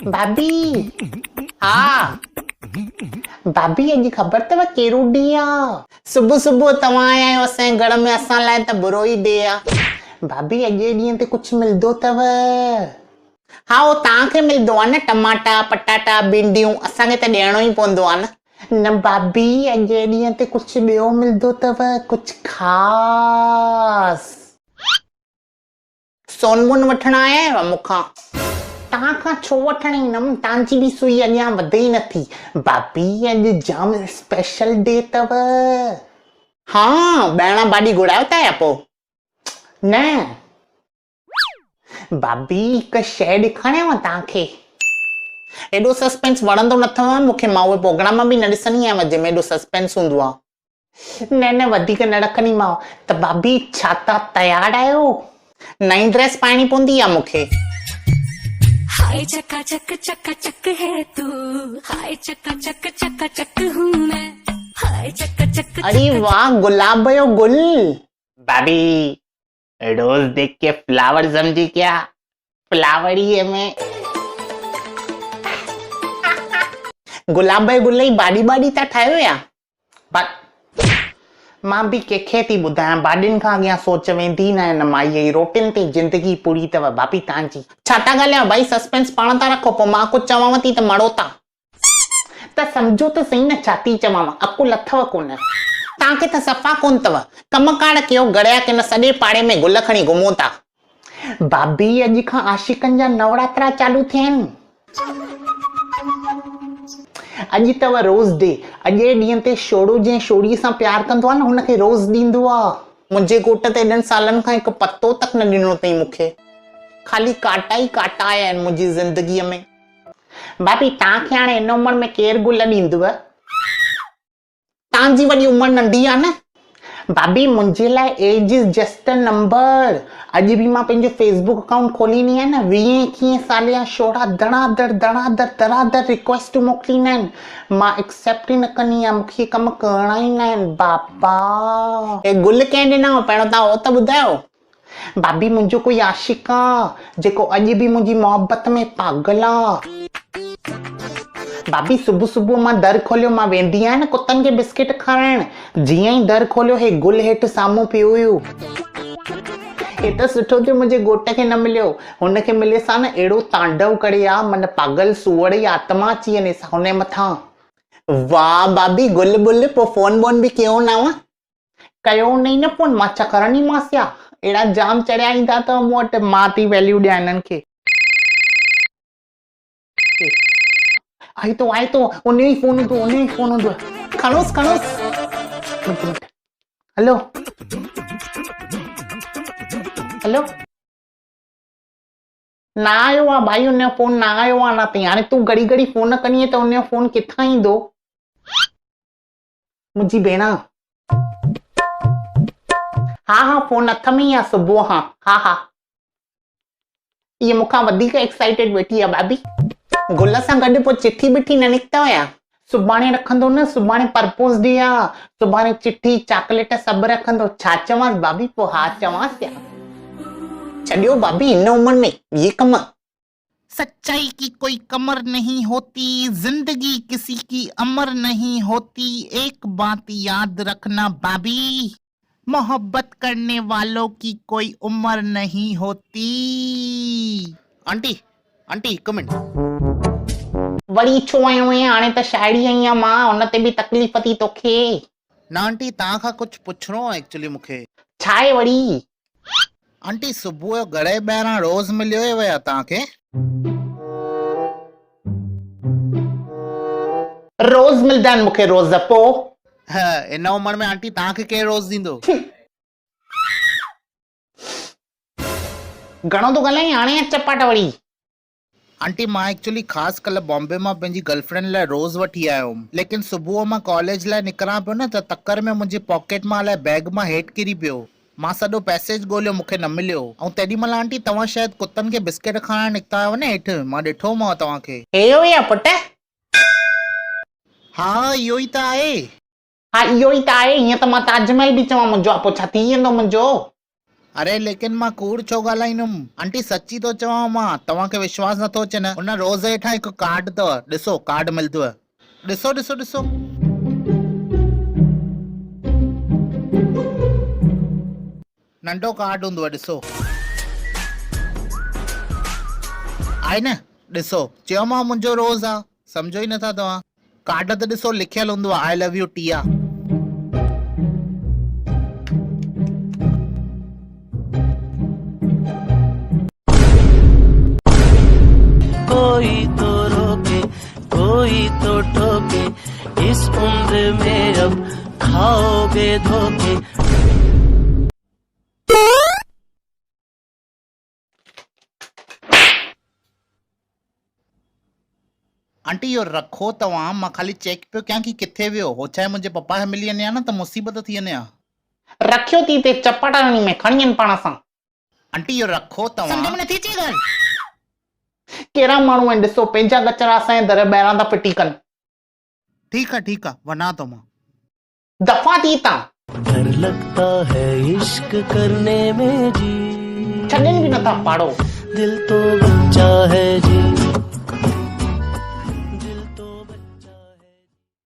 भाभी हाँ भाभी अॼु ख़बर अथव कहिड़ो ॾींहुं आहे? सुबुह सुबुह तव्हां आया आहियो असांजे घर में, असां लाइ त बुरो ई ॾे आहे। भाभी अॼु ॾींहं ते कुझु मिलंदो अथव? हा उहो तव्हांखे मिलंदो आहे न, टमाटा पटाटा भिंडियूं, असांखे त ॾियणो ई पवंदो आहे न भाभी अॼु ॾींहं ते कुझु ॿियो मिलंदो अथव, कुझु ख़ासि? सोन वोन वठण आया आहियो मूंखां? तव्हां खां छो वठण ईंदमि, तव्हांजी बि सुई अञा वधे ई नथी। भाभी अॼु जाम स्पेशल डे अथव। हा ॿाहिरां भाॼी घुरायो था या पोइ? न भाभी हिकु शइ ॾेखारियांव तव्हांखे, एॾो सस्पेंस वणंदो न अथव मूंखे, मां उहे प्रोग्राम बि न ॾिसंदी आहियां जंहिंमें एॾो सस्पेंस हूंदो आहे। न वधीक न रखंदीमांव। त भाभी छा तव्हां तयार आहियो? नई ड्रेस पाइणी पवंदी आहे मूंखे। हाय चका चक है तू, हाय चका चक हूँ मैं, हाय चक। अरे वाह गुलाब जो गुल। भाभी रोज देख के फ्लावर समझी क्या? फ्लावर ही है मैं। गुलाब जो गुल ही बाड़ी बाड़ी था ठाहियो या? मां बि कंहिंखे थी ॿुधायां, भाॼियुनि खां अॻियां सोच वेंदी न आहे, माईअ जी रोटियुनि ते ज़िंदगी पूरी अथव। भाभी तव्हांजी छा था ॻाल्हायो भाई, सस्पेंस पाण था रखो, पोइ मां कुझु चवांव थी त मड़ो था। त सम्झो त सही न छा थी चवांव, अकुल अथव कोन तव्हांखे, त सफ़ा कोन अथव। कमकार कयो गड़िया के न सॼे पाड़े में गुल खणी घुमो था। भाभी अॼु खां आशिकनि जा नवरात्रा चालू थिया आहिनि। अॼु अथव रोज़ डे। अॼु ॾींहं ते छोड़ो जंहिं छोड़ीअ सां प्यार कंदो आहे न, हुनखे रोज़ ॾींदो आहे। मुंहिंजे घोट त एॾनि सालनि खां हिकु पतो तक न ॾिनो अथई मूंखे, ख़ाली काटा ई काटा आया आहिनि मुंहिंजी ज़िंदगीअ में। भाभी तव्हांखे हाणे हिन उमिरि में केरु गुल ॾींदव? तव्हांजी वॾी उमिरि नंढी आहे न। भाभी मुंहिंजे लाइ age is just a number. अॼु बि मां पंहिंजो फेसबुक अकाउंट खोलींदी आहियां न, 20-21 साल जा छोड़ा धड़ाधड़ रिक्वेस्ट मोकिलींदा आहिनि, मां एक्सेप्ट ई न कंदी आहियां, मूंखे कम करणा ई न आहिनि। बाबा हे गुल कंहिं ॾिना पहिरियों तव्हां उहो त ॿुधायो। भाभी मुंहिंजो कोई आशिक आहे जेको अॼु बि मुंहिंजी मोहब्बत में पागल आहे। भाभी सुबुह सुबुह मां दर खोलियो, मां वेंदी आहियां न कुतनि खे बिस्किट खाराइण, जीअं ई दर खोलियो हे गुल हेठि साम्हूं पियो हुयो। हे त सुठो थियो मुंहिंजे घोट खे न मिलियो, हुनखे मिले सां न अहिड़ो तांडव करे आ, मन पागल सूअर जी आत्मा अची वञे सा हुन मथां। वाह भाभी गुल बुल, पोइ फोन बोन बि कयो न? कयो नहीं न फोन, मां छा करंदीमांसि या? अहिड़ा जाम चढ़िया ईंदा अथव मूं वटि, मां थी वैल्यू ॾियां हिननि खे। आए तो उन्हें ही फोन हूंदो, खणोसि। हेलो ना आयो आहे भाई, उनजो फोन ना आयो आहे अञा ताईं। हाणे तूं घड़ी घड़ी फोन कंदीअ त उनजो फोन किथां ईंदो? मुंहिंजी भेण हा फोन हथ में ई आहे सुबुह खां। हा इहे मूंखां वधीक एक्साइटेड वेठी आहे भाभी। गुल सां गॾु पोइ चिठी बिठी न निकिता या? सुभाणे रखंदो न, सुभाणे परपोज़ डे आहे, सुभाणे चिठी चॉकलेट सभु रखंदो। छा चवांसि भाभी, पोइ हा चवांसि या? छॾियो भाभी हिन उम्र में ये कम। सच्चाई की कोई कमर नहीं होती, जिंदगी किसी की अमर नहीं होती, एक बात याद रखना भाभी, मोहब्बत करने वालों की कोई उम्र नहीं होती। आंटी हिकु मिनट, वरी छो आयो आहीं? हाणे त शायरी आई आहियां मां, हुन ते बि तकलीफ़ थी तोखे? ना आंटी तव्हां खां कुझु पुछणो आहे एक्चुअली मूंखे। छा आहे वरी? आंटी सुबुह जो घर जे ॿाहिरां रोज़ मिलियो हुयव या तव्हांखे? रोज़ मिलंदा आहिनि मूंखे रोज़, पोइ हिन उमिरि में आंटी तव्हांखे केरु रोज़ ॾींदो? घणो तो ॻाल्हाई, हाणे चपाट वरी। आंटी मां एक्चुअली ख़ासि कल्ह बॉम्बे मां पंहिंजी गर्लफ्रेंड लाइ रोज़ वठी आयो हुउमि, लेकिन सुबुह मां कॉलेज लाइ निकिरां पियो न त तकर में मुंहिंजी पॉकेट मां अलाए बैग मां हेठि किरी पियो। मां सॼो पैसेज ॻोल्हियो, मूंखे न मिलियो। ऐं तेॾी महिल आंटी तव्हां शायदि कुतनि खे बिस्किट खाराइण निकिता आहियो न हेठि, मां ॾिठोमांव तव्हांखे। इहो ई आहे पुट? हा इहो ई त आहे। हा इहो ई त आहे। हीअं त मां ताजमहल बि चवां मुंहिंजो आहे, पोइ छा थी वेंदो मुंहिंजो? अरे लेकिन मां कूड़ छो ॻाल्हाईंदुमि आंटी सची तो चवां मां तव्हांखे विश्वास नथो अचे न उन रोज़ हेठां हिकु कार्ड अथव ॾिसो कार्ड मिलंदव ॾिसो ॾिसो ॾिसो नंढो कार्ड हूंदव ॾिसो आहे न ॾिसो चयो मां मुंहिंजो रोज़ आहे सम्झो ई नथा तव्हां कार्ड ते ॾिसो लिखियल हूंदो आहे आई लव यू टिया कोई तो रोके कोई तो ठोके इस उम्र में अब खाओगे धोखे आंटी इहो रखो तव्हां मां ख़ाली चेक पियो कयां कि किथे वियो हो छाहे मुंहिंजे पप्पा खे मिली वञे हा न त मुसीबत थी वञे हा रखियो थी ते चपटाणी में खणी आहिनि पाण सां आंटी इहो रखो तव्हां सम्झ में नथी अचे ॻाल्हि कहिड़ा माण्हू आहिनि ॾिसो पंहिंजा कचरा असांजे दर ॿाहिरां था फिटी कनि ठीक है वञा थो मां दफ़ा थी तव्हां डर लगता है इश्क करने में जी छॾनि बि नथा पाड़ो दिल तो बच्चा